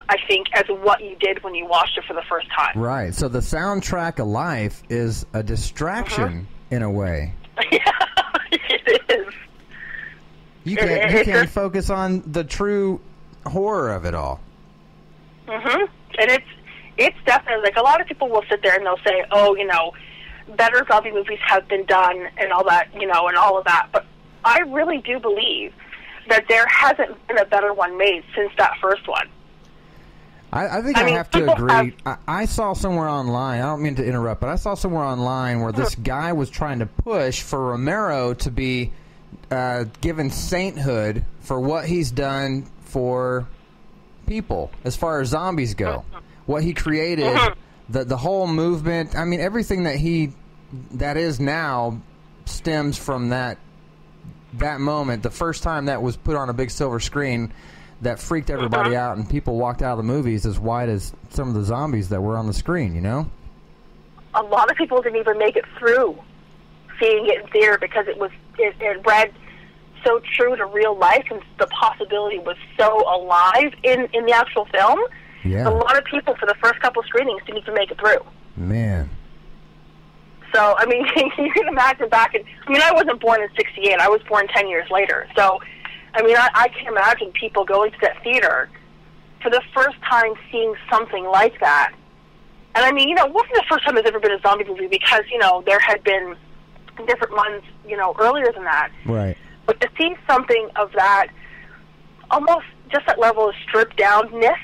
I think, as what you did when you watched it for the first time. Right. So the soundtrack of life is a distraction in a way. Yeah, it is. You can't focus on the true horror of it all. And it's definitely, like, a lot of people will sit there and they'll say, oh, you know, better zombie movies have been done and all that, you know, and all of that. But I really do believe that there hasn't been a better one made since that first one. I think I have to agree. I saw somewhere online, I don't mean to interrupt, but I saw somewhere online where this guy was trying to push for Romero to be given sainthood for what he's done for people as far as zombies go. What he created, the whole movement, I mean, everything that is now stems from that moment, the first time that was put on a big silver screen that freaked everybody out, and people walked out of the movies as white as some of the zombies that were on the screen, you know? A lot of people didn't even make it through seeing it in theater because it read so true to real life, and the possibility was so alive in the actual film. Yeah. A lot of people for the first couple screenings didn't even make it through. Man. So, I mean, you can imagine I wasn't born in 68. I was born 10 years later. So, I mean, I can imagine people going to that theater for the first time seeing something like that. And, I mean, you know, it wasn't the first time there's ever been a zombie movie because, you know, there had been different ones, you know, earlier than that. Right. But to see something of that, almost just that level of stripped-downness,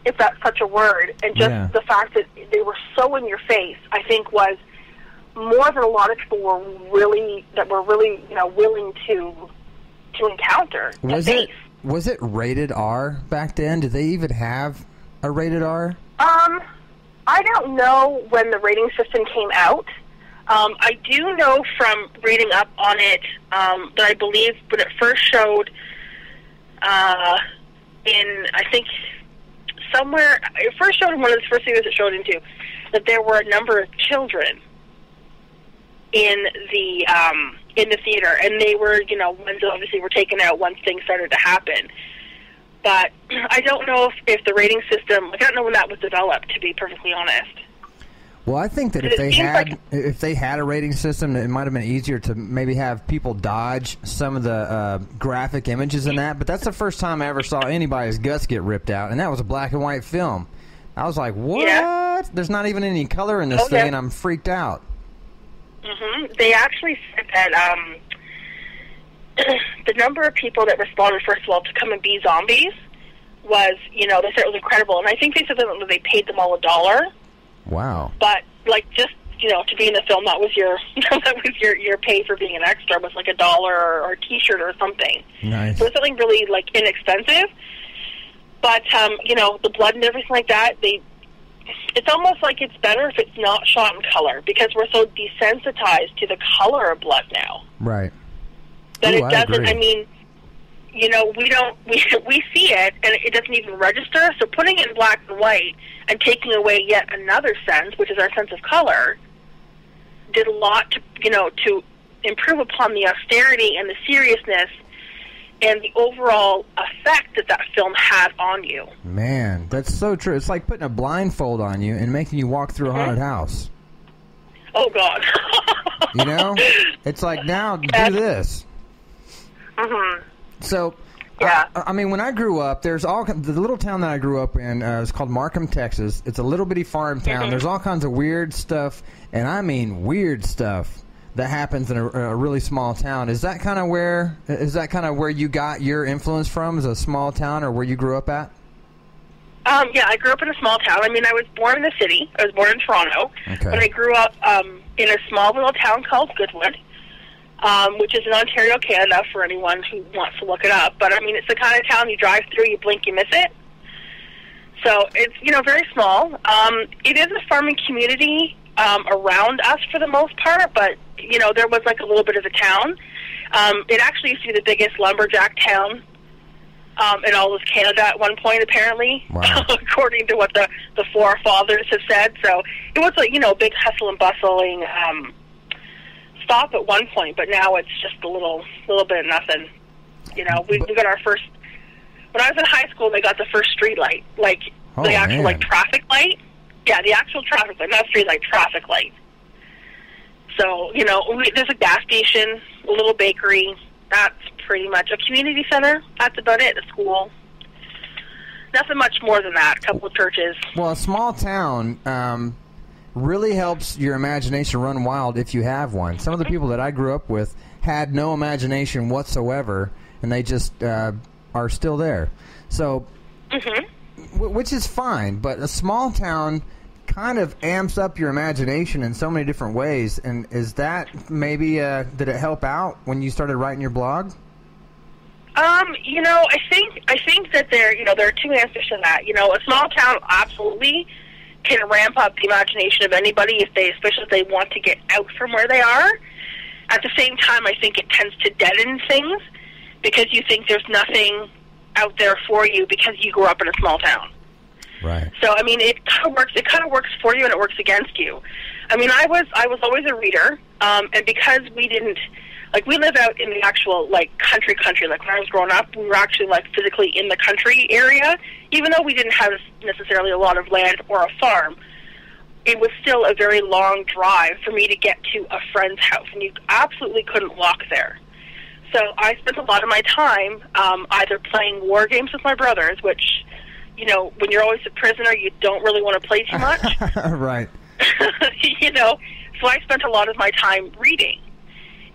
if that's such a word, and just the fact that they were so in your face, I think was more than a lot of people were really, you know, willing to encounter. Was it rated R back then? Did they even have a rated R? I don't know when the rating system came out. I do know from reading up on it that I believe when it first showed I think somewhere, it first showed in one of the first things it showed into, that there were a number of children in the theater, and they were, you know, ones that obviously were taken out once things started to happen. But I don't know if the rating system, I don't know when that was developed, to be perfectly honest. Well, I think that if they had a rating system, it might have been easier to maybe have people dodge some of the graphic images in that. But that's the first time I ever saw anybody's guts get ripped out, and that was a black and white film. I was like, what? Yeah. There's not even any color in this thing, and I'm freaked out. They actually said that the number of people that responded, first of all, to come and be zombies was, you know, they said it was incredible. And I think they said that they paid them all $1. Wow. But, like, just, you know, to be in the film, that was your your pay for being an extra was like $1 or a T-shirt or something. Nice. So it was something really, like, inexpensive. But, you know, the blood and everything like that, it's almost like it's better if it's not shot in color because we're so desensitized to the color of blood now. Right. That it doesn't, I mean, you know, we see it and it doesn't even register. So putting it in black and white and taking away yet another sense, which is our sense of color, did a lot to, you know, to improve upon the austerity and the seriousness and the overall effect that film had on you. Man, that's so true. It's like putting a blindfold on you and making you walk through a haunted house. Oh, God. You know? It's like, now, do this. So, yeah. I mean, when I grew up, there's the little town that I grew up in is called Markham, Texas. It's a little bitty farm town. There's all kinds of weird stuff, and I mean weird stuff, that happens in a really small town. Is that kind of where you got your influence from, as a small town, or where you grew up at? Yeah, I grew up in a small town. I mean, I was born in the city. I was born in Toronto. Okay. But I grew up in a small little town called Goodwood, which is in Ontario, Canada, for anyone who wants to look it up. But, I mean, it's the kind of town you drive through, you blink, you miss it. So it's, you know, very small. It is a farming community around us for the most part, but, you know, there was like a little bit of a town. It actually used to be the biggest lumberjack town in all of Canada at one point, apparently, wow. According to what the forefathers have said. So it was like, you know, big hustle and bustling stop at one point, but now it's just a little bit of nothing. You know, we got our first when I was in high school, they got the first street light, like the actual like traffic light. Yeah, the actual traffic light, not street light, traffic light. So, you know, there's a gas station, a little bakery. That's pretty much a community center. That's about it. A school. Nothing much more than that. A couple of churches. Well, a small town really helps your imagination run wild if you have one. Some of the people that I grew up with had no imagination whatsoever, and they just are still there. So, which is fine, but a small town kind of amps up your imagination in so many different ways. And is that maybe did it help out when you started writing your blog? You know, I think that there are two answers to that. You know, a small town absolutely can ramp up the imagination of anybody especially if they want to get out from where they are. At the same time, I think it tends to deaden things because you think there's nothing out there for you because you grew up in a small town. Right. So I mean, it kind of works. It kind of works for you, and it works against you. I mean, I was always a reader, and because we live out in the actual country. Like when I was growing up, we were actually physically in the country area, even though we didn't have necessarily a lot of land or a farm. It was still a very long drive for me to get to a friend's house, and you absolutely couldn't walk there. So I spent a lot of my time either playing war games with my brothers, which, you know, when you're always a prisoner, you don't really want to play too much. Right. You know, so I spent a lot of my time reading.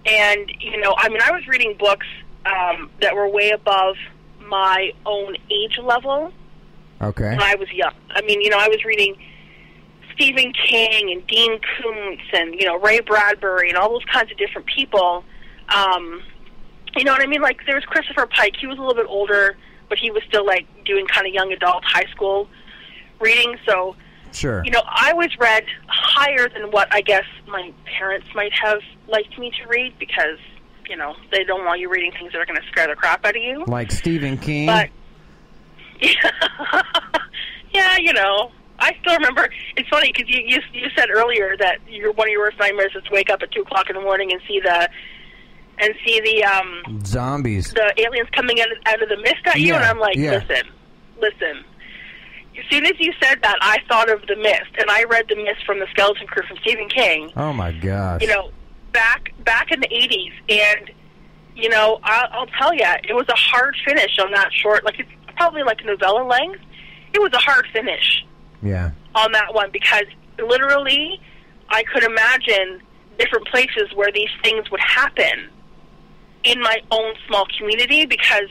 And, you know, I mean, I was reading books that were way above my own age level when I was young. I mean, you know, I was reading Stephen King and Dean Koontz and, you know, Ray Bradbury and all those kinds of different people. You know what I mean? Like, there was Christopher Pike. He was a little bit older, but he was still, doing kind of young adult high school reading. So, sure. You know, I was read higher than what I guess my parents might have liked me to read because, you know, they don't want you reading things that are going to scare the crap out of you. Like Stephen King? But, yeah, you know, I still remember. It's funny because you said earlier that one of your worst nightmares is to wake up at 2 o'clock in the morning and see the zombies, the aliens coming out of the mist at you, and I'm like, listen. As soon as you said that, I thought of The Mist, and I read The Mist from the Skeleton Crew from Stephen King. Oh my gosh! You know, back in the 80s, and you know, I'll tell you, it was a hard finish on that short. It's probably like a novella length. It was a hard finish. Yeah. On that one, because literally, I could imagine different places where these things would happen in my own small community, because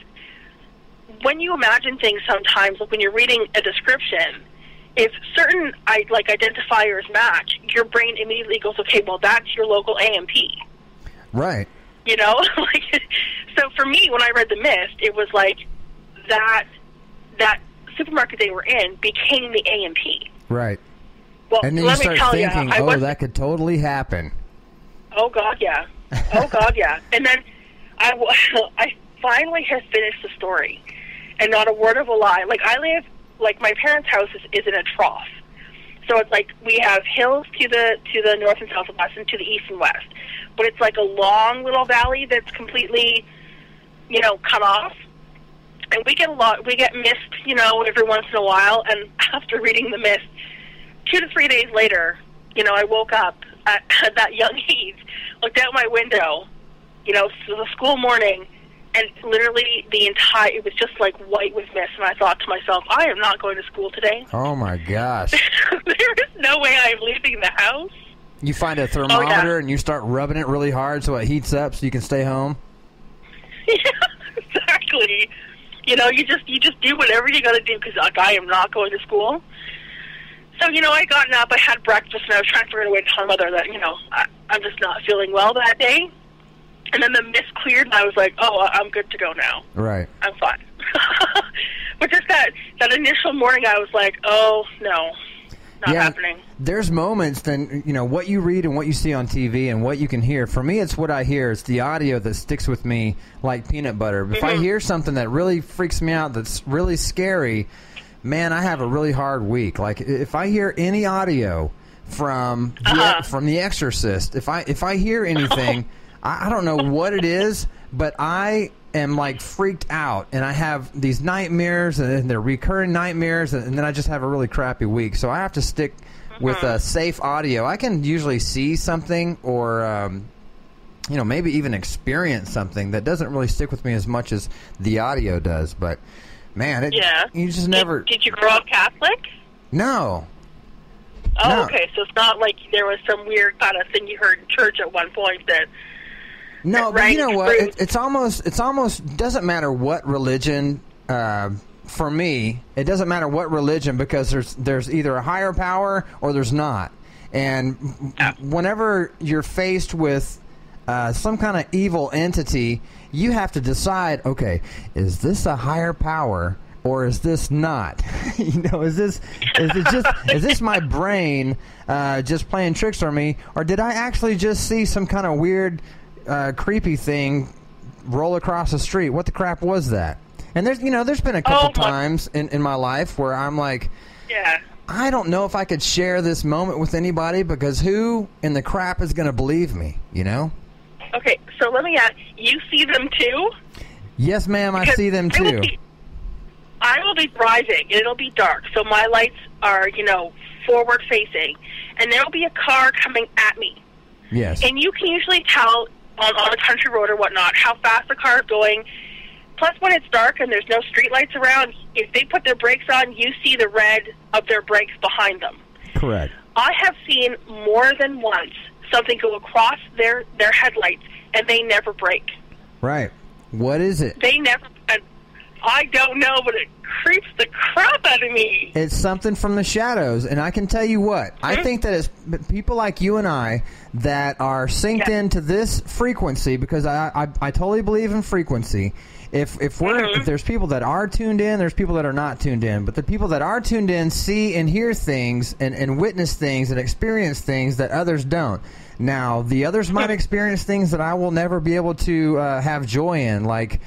when you imagine things sometimes, when you're reading a description, if certain identifiers match, your brain immediately goes, okay, well, that's your local AMP. Right. You know? So for me, when I read The Mist, it was like that supermarket they were in became the AMP. Right. Well, and then let you me start tell thinking, that could totally happen. Oh, God, yeah. Oh, God, yeah. And then I finally have finished the story, and not a word of a lie. My parents' house is in a trough. So it's we have hills to the north and south and west and to the east and west. But it's a long little valley that's completely, you know, cut off. And we get mist, you know, every once in a while. And after reading The Mist, 2 to 3 days later, you know, I woke up at that young age, looked out my window, you know, so the school morning, and literally it was just white with mist, and I thought to myself, I am not going to school today. Oh my gosh. There is no way I am leaving the house. You find a thermometer and you start rubbing it really hard so it heats up so you can stay home? Yeah, exactly. You know, you just do whatever you got to do because I am not going to school. So, you know, I got up, I had breakfast, and I was trying to figure out a way to tell my mother that, you know, I'm just not feeling well that day. And then the mist cleared, and I was like, oh, I'm good to go now. Right. I'm fine. But just that initial morning, I was like, oh, no, not happening. There's moments then, you know, what you read and what you see on TV and what you can hear. For me, it's what I hear. It's the audio that sticks with me like peanut butter. If I hear something that really freaks me out, that's really scary, man, I have a really hard week. If I hear any audio from the Exorcist, if I hear anything, I don't know what it is, but I am like freaked out, and I have these nightmares, and they're recurring nightmares, and then I just have a really crappy week. So I have to stick with safe audio. I can usually see something or maybe even experience something that doesn't really stick with me as much as the audio does. But man, you just never. Did you grow up Catholic? No. Oh, no. Okay. So it's not like there was some weird kind of thing you heard in church at one point that. No, but you know what? It's almost doesn't matter what religion. For me, it doesn't matter what religion, because there's either a higher power or there's not. And whenever you're faced with some kind of evil entity, you have to decide, okay, is this a higher power or is this not? Is this my brain just playing tricks on me, or did I actually just see some kind of weird, creepy thing roll across the street? What the crap was that? And there's been a couple times in my life where I'm like, I don't know if I could share this moment with anybody, because who in the crap is going to believe me, Okay, so let me ask, you see them too? Yes, ma'am, I see them too. I will be driving, and it'll be dark, so my lights are, forward facing, and there'll be a car coming at me. Yes. And you can usually tell on a country road or whatnot how fast the car is going. Plus, when it's dark and there's no street lights around, if they put their brakes on, you see the red of their brakes behind them. Correct. I have seen more than once something go across their headlights, and they never brake. Right. What is it? They never... I don't know, but it creeps the crap out of me. It's something from the shadows, and I can tell you what. I think that it's people like you and I that are synced into this frequency, because I totally believe in frequency. If there's people that are tuned in, there's people that are not tuned in. But the people that are tuned in see and hear things and witness things and experience things that others don't. Now, the others might experience things that I will never be able to have joy in, like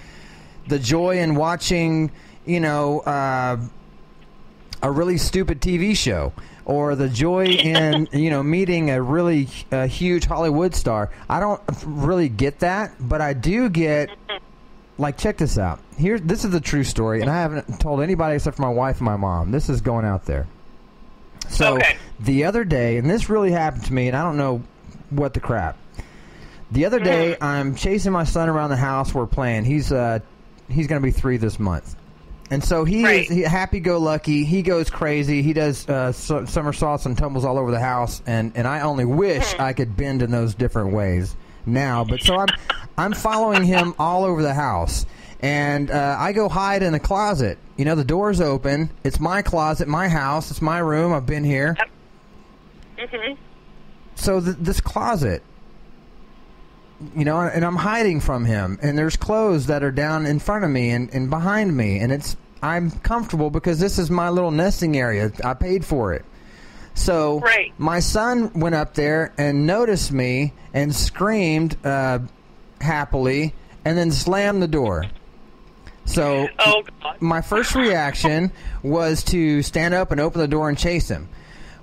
the joy in watching, a really stupid TV show, or the joy in, meeting a really huge Hollywood star. I don't really get that, but I do get... Like, check this out. This is the true story, and I haven't told anybody except for my wife and my mom. This is going out there. So, the other day, and this really happened to me, and I don't know what the crap. The other day, I'm chasing my son around the house. We're playing. He's going to be 3 this month. And so he's happy-go-lucky. He goes crazy. He does somersaults and tumbles all over the house, and I only wish I could bend in those different ways now. But so I'm following him all over the house, and I go hide in a closet. The door's open. It's my closet, my house. It's my room. I've been here. So this closet, and I'm hiding from him, and there's clothes that are down in front of me and behind me, and I'm comfortable because this is my little nesting area. I paid for it. So my son went up there and noticed me and screamed happily, and then slammed the door. So my first reaction was to stand up and open the door and chase him.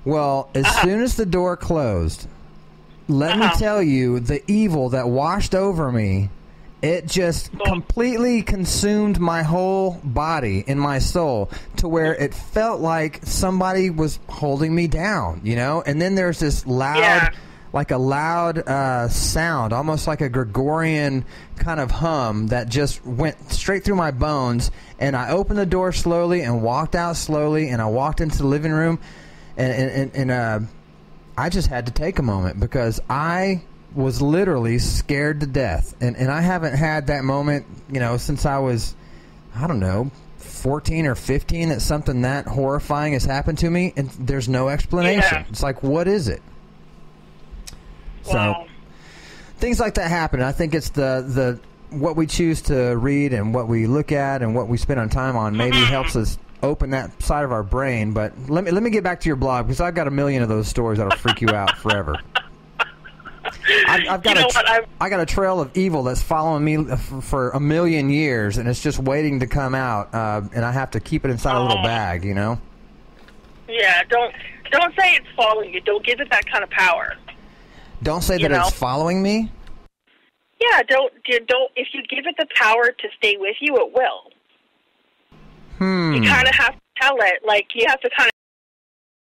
Well, as soon as the door closed, let me tell you, the evil that washed over me, it just completely consumed my whole body and my soul, to where it felt like somebody was holding me down, And then there's this loud, like a loud sound, almost like a Gregorian kind of hum that just went straight through my bones. And I opened the door slowly and walked out slowly, and I walked into the living room, and I just had to take a moment, because I was literally scared to death. And I haven't had that moment, since I was, I don't know, 14 or 15, that something that horrifying has happened to me, and there's no explanation. It's like, what is it? So things like that happen. I think it's the what we choose to read and what we look at and what we spend our time on maybe helps us open that side of our brain. But let me get back to your blog, because I've got a million of those stories that'll freak you out forever. I got a trail of evil that's following me for a million years, and it's just waiting to come out, and I have to keep it inside a little bag, Yeah, don't say it's following you. Don't give it that kind of power. Don't say that it's following me? Yeah, don't. If you give it the power to stay with you, it will. You kind of have to tell it. Like, you have to kind